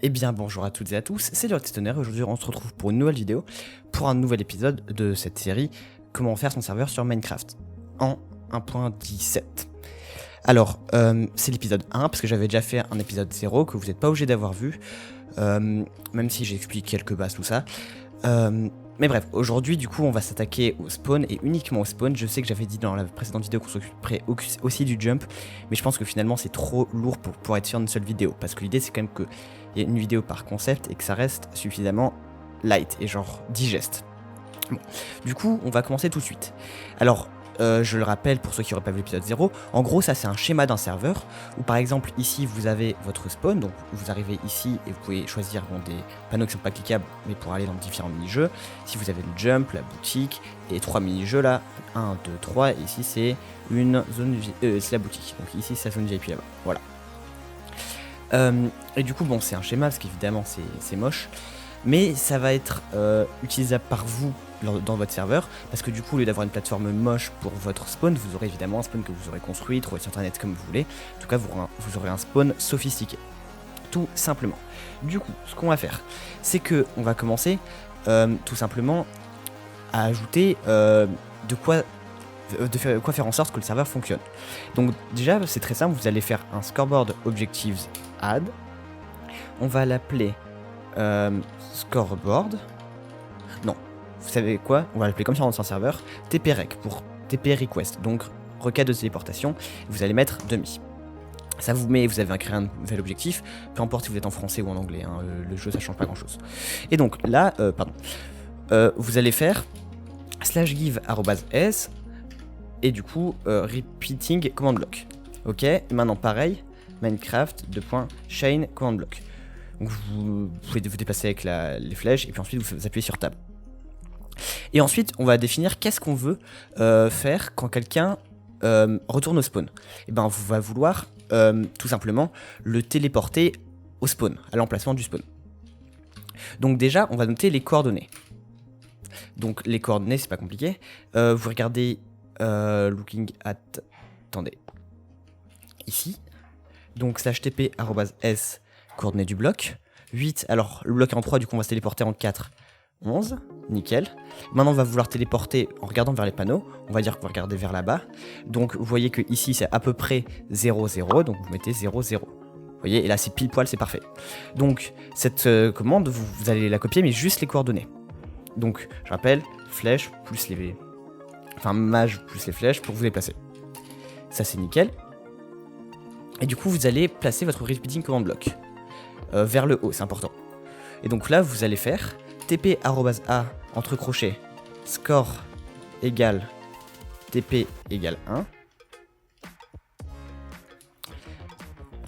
Eh bien bonjour à toutes et à tous, c'est Stoner et aujourd'hui on se retrouve pour une nouvelle vidéo, pour un nouvel épisode de cette série Comment faire son serveur sur Minecraft en 1.17. Alors, c'est l'épisode 1 parce que j'avais déjà fait un épisode 0 que vous n'êtes pas obligé d'avoir vu, même si j'explique quelques bases, tout ça. Mais bref, aujourd'hui du coup on va s'attaquer au spawn et uniquement au spawn. Je sais que j'avais dit dans la précédente vidéo qu'on s'occuperait aussi du jump, mais je pense que finalement c'est trop lourd pour pouvoir être sur une seule vidéo, parce que l'idée c'est quand même qu'il y ait une vidéo par concept et que ça reste suffisamment light et genre digeste. Bon, du coup on va commencer tout de suite. Alors je le rappelle pour ceux qui n'auraient pas vu l'épisode 0, en gros ça c'est un schéma d'un serveur où par exemple ici vous avez votre spawn, donc vous arrivez ici et vous pouvez choisir des panneaux qui sont pas cliquables mais pour aller dans différents mini-jeux. Si vous avez le jump, la boutique et 3 mini-jeux là, 1, 2, 3, et ici c'est une zone, c'est la boutique, donc ici c'est la zone VIP là-bas, voilà. Et du coup bon c'est un schéma parce qu'évidemment c'est moche, mais ça va être utilisable par vous dans votre serveur, parce que du coup au lieu d'avoir une plateforme moche pour votre spawn, vous aurez évidemment un spawn que vous aurez construit, trouvé sur internet comme vous voulez. En tout cas vous aurez un spawn sophistiqué, tout simplement. Du coup ce qu'on va faire, c'est que on va commencer tout simplement à ajouter de quoi faire en sorte que le serveur fonctionne. Donc déjà c'est très simple, vous allez faire un scoreboard objectives add, on va l'appeler scoreboard. Non, vous savez quoi? On va l'appeler comme sur un serveur, tprec pour TP request, donc requête de téléportation. Vous allez mettre demi. Ça vous met, vous avez créé un nouvel objectif, peu importe si vous êtes en français ou en anglais, hein, le jeu ça change pas grand chose. Et donc là, vous allez faire /give @s et du coup repeating command block. Ok, et maintenant pareil, Minecraft .chain command block. Donc vous pouvez vous déplacer avec les flèches et puis ensuite vous appuyez sur tab. Et ensuite on va définir qu'est-ce qu'on veut faire quand quelqu'un retourne au spawn. Et ben on va vouloir tout simplement le téléporter au spawn, à l'emplacement du spawn. Donc déjà on va noter les coordonnées. Donc les coordonnées c'est pas compliqué. Vous regardez looking at, attendez, ici. Donc /tp @s coordonnées du bloc 8, alors le bloc est en 3, du coup on va se téléporter en 4, 11, nickel. Maintenant on va vouloir téléporter en regardant vers les panneaux, on va dire que vous regardez vers là-bas. Donc vous voyez que ici c'est à peu près 0, 0, donc vous mettez 0, 0. Vous voyez, et là c'est pile poil, c'est parfait. Donc cette commande, vous allez la copier mais juste les coordonnées. Donc je rappelle, flèche plus les... Enfin mage plus les flèches pour vous déplacer. Ça c'est nickel. Et du coup vous allez placer votre repeating command block vers le haut, c'est important. Et donc là vous allez faire tp @a entre crochets score égale tp égale 1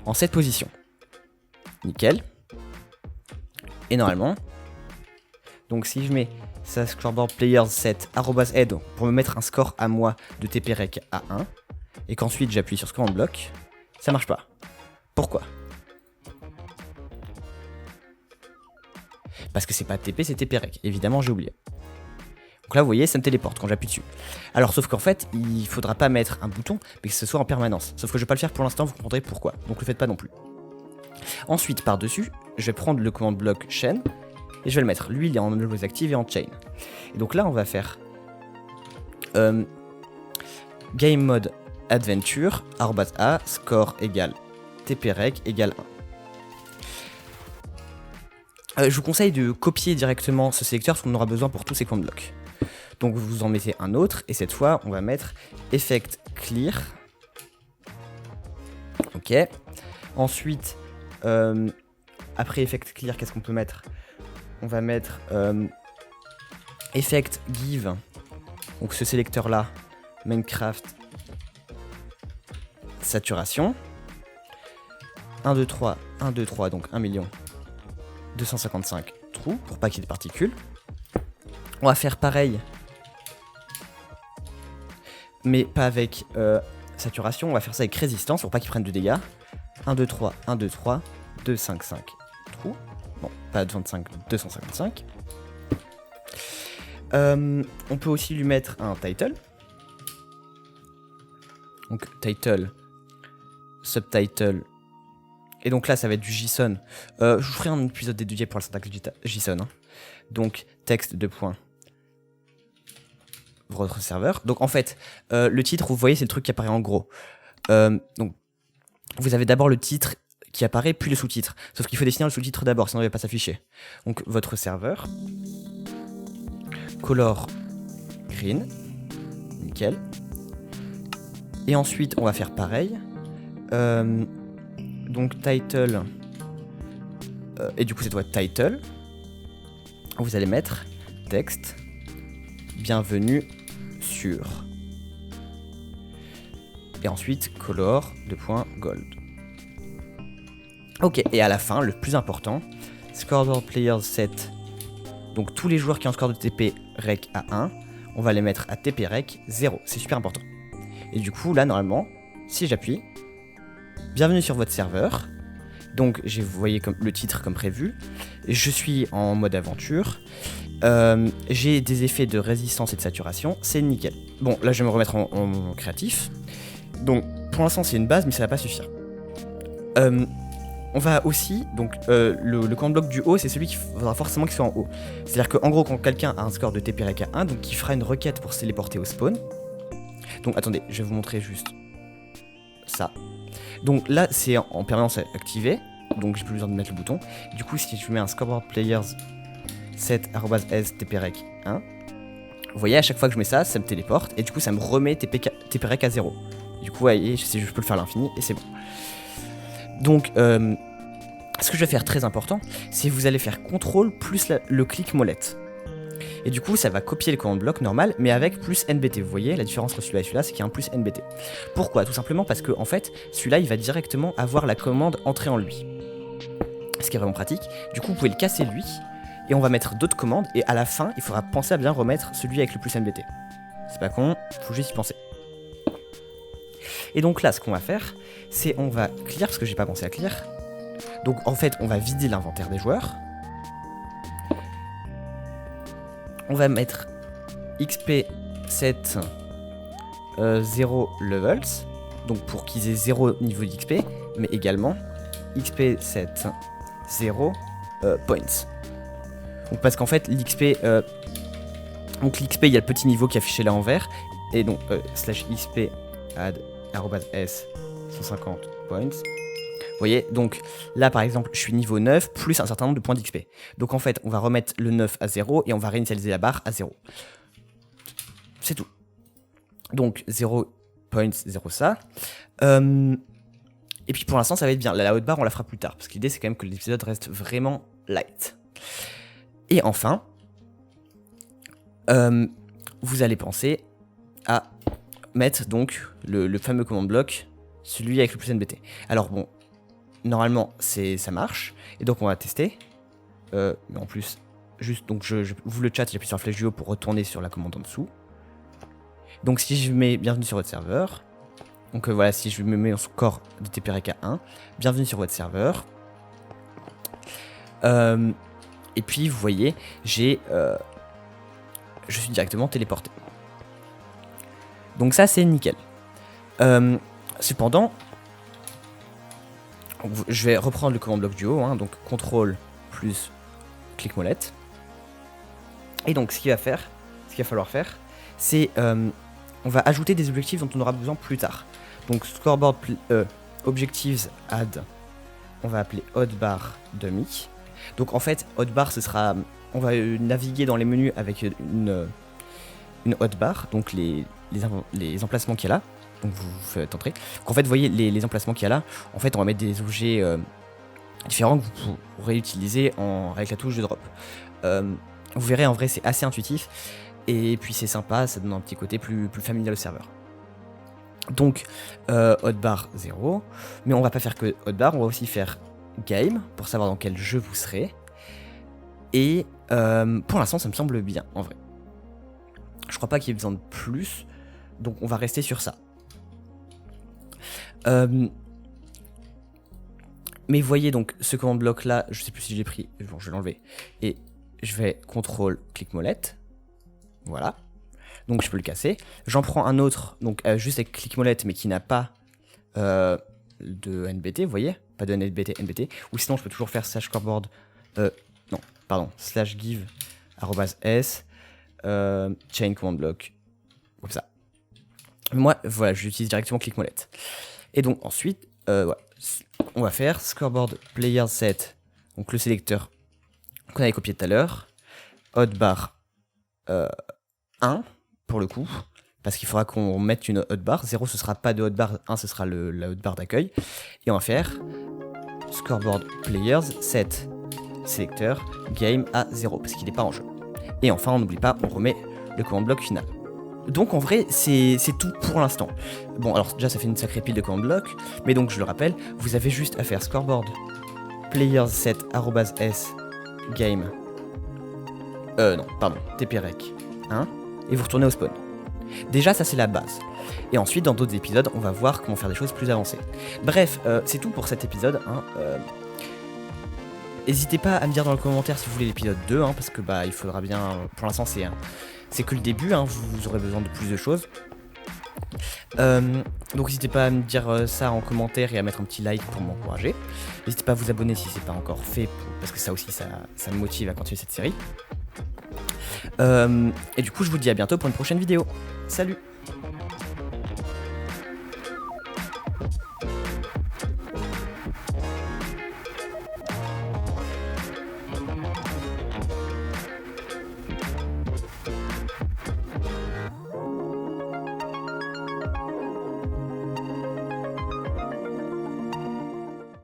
en cette position. Nickel. Et normalement, donc si je mets ça scoreboard players set @head pour me mettre un score à moi de tprec à 1 et qu'ensuite j'appuie sur ce command block, ça marche pas. Pourquoi? Parce que c'est pas TP, c'est tprec. Évidemment, j'ai oublié. Donc là, vous voyez, ça me téléporte quand j'appuie dessus. Alors, sauf qu'en fait, il faudra pas mettre un bouton, mais que ce soit en permanence. Sauf que je vais pas le faire pour l'instant, vous comprendrez pourquoi. Donc le faites pas non plus. Ensuite, par-dessus, je vais prendre le command block chain, et je vais le mettre. Lui, il est en always active et en chain. Et donc là, on va faire game mode adventure, @a, score égale tprec égale 1. Je vous conseille de copier directement ce sélecteur parce qu'on en aura besoin pour tous ces command blocks. Donc vous en mettez un autre et cette fois on va mettre effect clear. Ok. Ensuite, après effect clear, qu'est-ce qu'on peut mettre? On va mettre effect give. Donc ce sélecteur là, Minecraft saturation. 1, 2, 3, 1, 2, 3, donc 1 million. 255 trous pour pas qu'il y ait de particules. On va faire pareil, mais pas avec saturation. On va faire ça avec résistance pour pas qu'il prenne de dégâts. 1, 2, 3, 1, 2, 3, 2, 5, 5 trous. Bon, pas 25, 255. On peut aussi lui mettre un title. Donc title, subtitle Et donc là, ça va être du JSON. Je vous ferai un épisode dédié pour la syntaxe JSON. Hein. Donc, texte de point votre serveur. Donc en fait, le titre, vous voyez, c'est le truc qui apparaît en gros. Donc, vous avez d'abord le titre qui apparaît, puis le sous-titre. Sauf qu'il faut définir le sous-titre d'abord, sinon il ne va pas s'afficher. Donc votre serveur, color green, nickel. Et ensuite, on va faire pareil. Donc title, et du coup, ça doit être title. Vous allez mettre texte, bienvenue sur. Et ensuite, color, gold. Ok, et à la fin, le plus important, scoreboard players set. Donc tous les joueurs qui ont un score de TP rec à 1, on va les mettre à TP rec 0. C'est super important. Et du coup, là, normalement, si j'appuie, bienvenue sur votre serveur. Donc, vous voyez comme le titre comme prévu. Je suis en mode aventure. J'ai des effets de résistance et de saturation. C'est nickel. Bon, là, je vais me remettre en créatif. Donc, pour l'instant, c'est une base, mais ça va pas suffire. On va aussi, donc, le command bloc du haut, c'est celui qui faudra forcément qu'il soit en haut. C'est-à-dire qu'en gros, quand quelqu'un a un score de TP-REC à 1, donc il fera une requête pour se téléporter au spawn. Donc, attendez, je vais vous montrer juste ça. Donc là, c'est en permanence activé, donc j'ai plus besoin de mettre le bouton. Du coup, si je mets un scoreboard players set@s tprec 1, vous voyez, à chaque fois que je mets ça, ça me téléporte, et du coup, ça me remet tprec à 0. Du coup, vous voyez, je peux le faire à l'infini, et c'est bon. Donc, ce que je vais faire très important, c'est que vous allez faire CTRL plus le clic molette. Et du coup, ça va copier le command bloc normal, mais avec plus NBT. Vous voyez, la différence entre celui-là et celui-là, c'est qu'il y a un plus NBT. Pourquoi? Tout simplement parce que, en fait, celui-là, il va directement avoir la commande entrée en lui. Ce qui est vraiment pratique. Du coup, vous pouvez le casser lui, et on va mettre d'autres commandes, et à la fin, il faudra penser à bien remettre celui avec le plus NBT. C'est pas con, faut juste y penser. Et donc là, ce qu'on va faire, c'est on va clear, parce que j'ai pas pensé à clear. Donc en fait, on va vider l'inventaire des joueurs. On va mettre XP set 0 levels, donc pour qu'ils aient 0 niveau d'XP, mais également XP set 0 points. Donc parce qu'en fait, l'XP, donc l'XP, il y a le petit niveau qui est affiché là en vert, et donc slash XP add @s 150 points. Vous voyez, donc là par exemple, je suis niveau 9 plus un certain nombre de points d'XP. Donc en fait, on va remettre le 9 à 0 et on va réinitialiser la barre à 0. C'est tout. Donc 0 points, 0 ça. Et puis pour l'instant, ça va être bien. La haute barre, on la fera plus tard, parce que l'idée c'est quand même que l'épisode reste vraiment light. Et enfin, vous allez penser à mettre donc le fameux command bloc, celui avec le plus NBT. Alors bon, normalement ça marche, et donc on va tester. Mais en plus, juste donc je ouvre le chat, j'appuie sur la flèche du haut pour retourner sur la commande en dessous. Donc si je mets bienvenue sur votre serveur, donc voilà, si je me mets en score de TP-REC à 1, bienvenue sur votre serveur. Et puis vous voyez, je suis directement téléporté. Donc ça c'est nickel. Cependant, je vais reprendre le command bloc du haut, hein, donc CTRL plus clic molette. Et donc ce qu'il va falloir faire, c'est on va ajouter des objectifs dont on aura besoin plus tard. Donc scoreboard objectives add, on va appeler hotbar dummy. Donc en fait hotbar ce sera, on va naviguer dans les menus avec une hotbar, donc les emplacements qu'il y a là. Donc vous faites entrer. Donc en fait, vous voyez les emplacements qu'il y a là. En fait, on va mettre des objets différents que vous pourrez utiliser avec la touche de drop. Vous verrez, en vrai, c'est assez intuitif. Et puis c'est sympa, ça donne un petit côté plus familial au serveur. Donc, hotbar 0. Mais on va pas faire que hotbar, on va aussi faire game pour savoir dans quel jeu vous serez. Et pour l'instant, ça me semble bien, en vrai. Je crois pas qu'il y ait besoin de plus. Donc on va rester sur ça. Mais voyez donc ce command bloc là, je sais plus si j'ai pris, bon je vais l'enlever, et je vais CTRL clic molette, voilà, donc je peux le casser, j'en prends un autre, donc juste avec clic molette mais qui n'a pas de NBT, vous voyez, pas de NBT, ou sinon je peux toujours faire slash scoreboard, non, pardon, slash give, @s, chain command block, comme ça. Moi, voilà, j'utilise directement click molette. Et donc ensuite, voilà, on va faire scoreboard player set, donc le sélecteur qu'on avait copié tout à l'heure, hotbar 1 pour le coup, parce qu'il faudra qu'on mette une hotbar. 0 ce sera pas de hotbar, 1 ce sera la hotbar d'accueil. Et on va faire scoreboard players set sélecteur game à 0 parce qu'il n'est pas en jeu. Et enfin on n'oublie pas, on remet le command block final. Donc en vrai c'est tout pour l'instant. Bon alors déjà ça fait une sacrée pile de command block, mais donc je le rappelle, vous avez juste à faire scoreboard players set @s game non pardon tprec 1 et vous retournez au spawn. Déjà ça c'est la base. Et ensuite dans d'autres épisodes on va voir comment faire des choses plus avancées. Bref c'est tout pour cet épisode hein. N'hésitez pas à me dire dans le commentaire si vous voulez l'épisode 2 hein, parce que bah il faudra bien, pour l'instant c'est que le début hein, vous aurez besoin de plus de choses. Donc n'hésitez pas à me dire ça en commentaire et à mettre un petit like pour m'encourager. N'hésitez pas à vous abonner si c'est pas encore fait parce que ça aussi ça me motive à continuer cette série. Et du coup je vous dis à bientôt pour une prochaine vidéo. Salut!